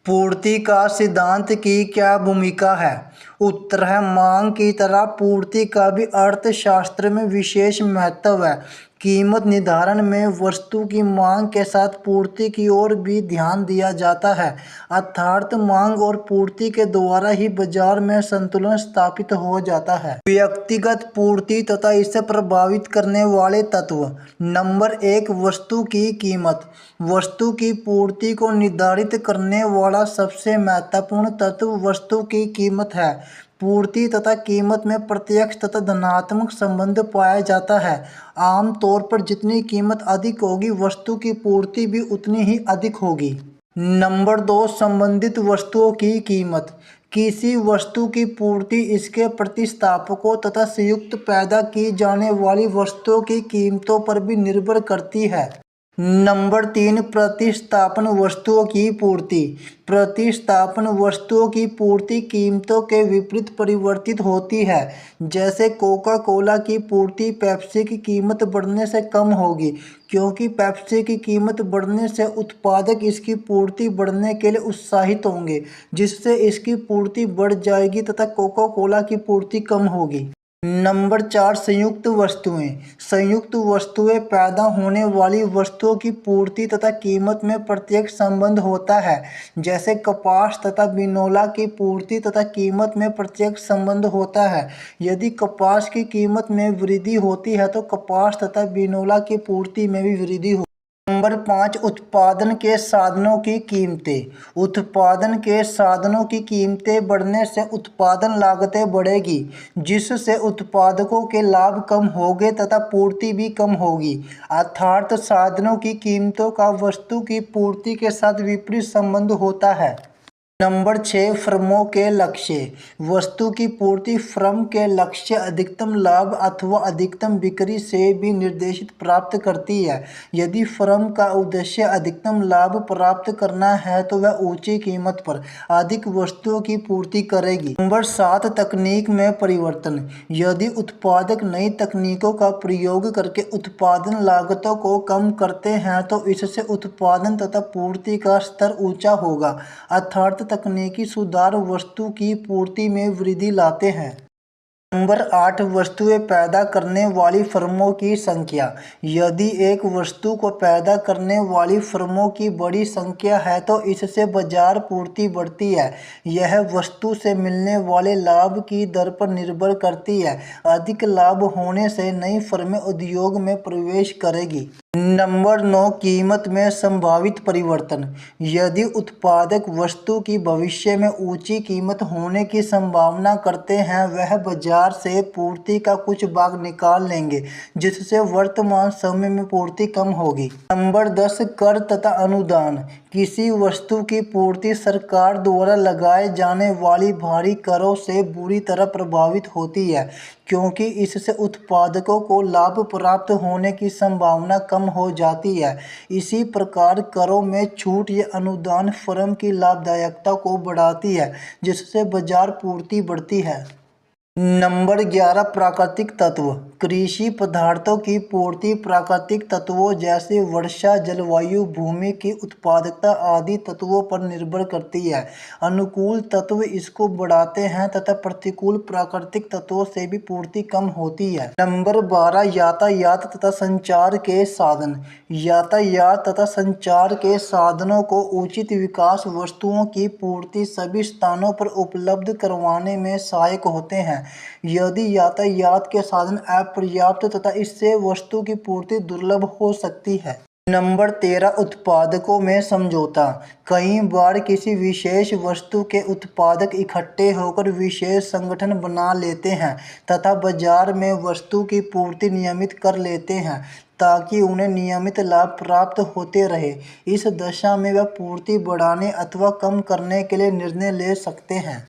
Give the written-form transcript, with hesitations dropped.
पूर्ति का सिद्धांत की क्या भूमिका है? उत्तर है मांग की तरह पूर्ति का भी अर्थशास्त्र में विशेष महत्व है। कीमत निर्धारण में वस्तु की मांग के साथ पूर्ति की ओर भी ध्यान दिया जाता है, अर्थात मांग और पूर्ति के द्वारा ही बाजार में संतुलन स्थापित हो जाता है। व्यक्तिगत पूर्ति तथा इसे प्रभावित करने वाले तत्व। नंबर 1, वस्तु की कीमत। वस्तु की पूर्ति को निर्धारित करने वाला सबसे महत्वपूर्ण तत्व वस्तु की कीमत है। पूर्ति तथा कीमत में प्रत्यक्ष तथा धनात्मक संबंध पाया जाता है। आमतौर पर जितनी कीमत अधिक होगी, वस्तु की पूर्ति भी उतनी ही अधिक होगी। नंबर 2, संबंधित वस्तुओं की कीमत। किसी वस्तु की पूर्ति इसके प्रतिस्थापकों तथा संयुक्त पैदा की जाने वाली वस्तुओं की कीमतों पर भी निर्भर करती है। नंबर 3, प्रतिस्थापन वस्तुओं की पूर्ति। प्रतिस्थापन वस्तुओं की पूर्ति कीमतों के विपरीत परिवर्तित होती है। जैसे कोका कोला की पूर्ति पेप्सी की कीमत बढ़ने से कम होगी, क्योंकि पेप्सी की कीमत बढ़ने से उत्पादक इसकी पूर्ति बढ़ने के लिए उत्साहित होंगे, जिससे इसकी पूर्ति बढ़ जाएगी तथा कोका कोला की पूर्ति कम होगी। नंबर 4, संयुक्त वस्तुएं। संयुक्त वस्तुएं पैदा होने वाली वस्तुओं की पूर्ति तथा कीमत में प्रत्यक्ष संबंध होता है। जैसे कपास तथा बिनौला की पूर्ति तथा कीमत में प्रत्यक्ष संबंध होता है। यदि कपास की कीमत में वृद्धि होती है तो कपास तथा बिनौला की पूर्ति में भी वृद्धि होगी। नंबर 5, उत्पादन के साधनों की कीमतें। उत्पादन के साधनों की कीमतें बढ़ने से उत्पादन लागतें बढ़ेगी, जिससे उत्पादकों के लाभ कम होंगे तथा पूर्ति भी कम होगी। अर्थात साधनों की कीमतों का वस्तु की पूर्ति के साथ विपरीत संबंध होता है। नंबर 6, फर्मों के लक्ष्य। वस्तु की पूर्ति फर्म के लक्ष्य अधिकतम लाभ अथवा अधिकतम बिक्री से भी निर्देशित प्राप्त करती है। यदि फर्म का उद्देश्य अधिकतम लाभ प्राप्त करना है तो वह ऊंची कीमत पर अधिक वस्तुओं की पूर्ति करेगी। नंबर 7, तकनीक में परिवर्तन। यदि उत्पादक नई तकनीकों का प्रयोग करके उत्पादन लागतों को कम करते हैं तो इससे उत्पादन तथा पूर्ति का स्तर ऊंचा होगा, अर्थात तकनीकी सुधार वस्तु की पूर्ति में वृद्धि लाते हैं। नंबर 8, वस्तुएं पैदा करने वाली फर्मों की संख्या। यदि एक वस्तु को पैदा करने वाली फर्मों की बड़ी संख्या है तो इससे बाजार पूर्ति बढ़ती है। यह वस्तु से मिलने वाले लाभ की दर पर निर्भर करती है। अधिक लाभ होने से नई फर्में उद्योग में प्रवेश करेगी। नंबर 9, कीमत में संभावित परिवर्तन। यदि उत्पादक वस्तु की भविष्य में ऊंची कीमत होने की संभावना करते हैं, वह बाजार से पूर्ति का कुछ भाग निकाल लेंगे, जिससे वर्तमान समय में पूर्ति कम होगी। नंबर 10, कर तथा अनुदान। किसी वस्तु की पूर्ति सरकार द्वारा लगाए जाने वाली भारी करों से बुरी तरह प्रभावित होती है, क्योंकि इससे उत्पादकों को लाभ प्राप्त होने की संभावना कम हो जाती है। इसी प्रकार करों में छूट या अनुदान फर्म की लाभदायकता को बढ़ाती है, जिससे बाजार पूर्ति बढ़ती है। नंबर 11, प्राकृतिक तत्व। कृषि पदार्थों की पूर्ति प्राकृतिक तत्वों जैसे वर्षा, जलवायु, भूमि की उत्पादकता आदि तत्वों पर निर्भर करती है। अनुकूल तत्व इसको बढ़ाते हैं तथा प्रतिकूल प्राकृतिक तत्वों से भी पूर्ति कम होती है। नंबर 12, यातायात तथा संचार के साधन। यातायात तथा संचार के साधनों को उचित विकास वस्तुओं की पूर्ति सभी स्थानों पर उपलब्ध करवाने में सहायक होते हैं। यदि यातायात के साधन अपर्याप्त तथा इससे वस्तु की पूर्ति दुर्लभ हो सकती है। नंबर 13, उत्पादकों में समझौता। कई बार किसी विशेष वस्तु के उत्पादक इकट्ठे होकर विशेष संगठन बना लेते हैं तथा बाजार में वस्तु की पूर्ति नियमित कर लेते हैं, ताकि उन्हें नियमित लाभ प्राप्त होते रहे। इस दशा में वह पूर्ति बढ़ाने अथवा कम करने के लिए निर्णय ले सकते हैं।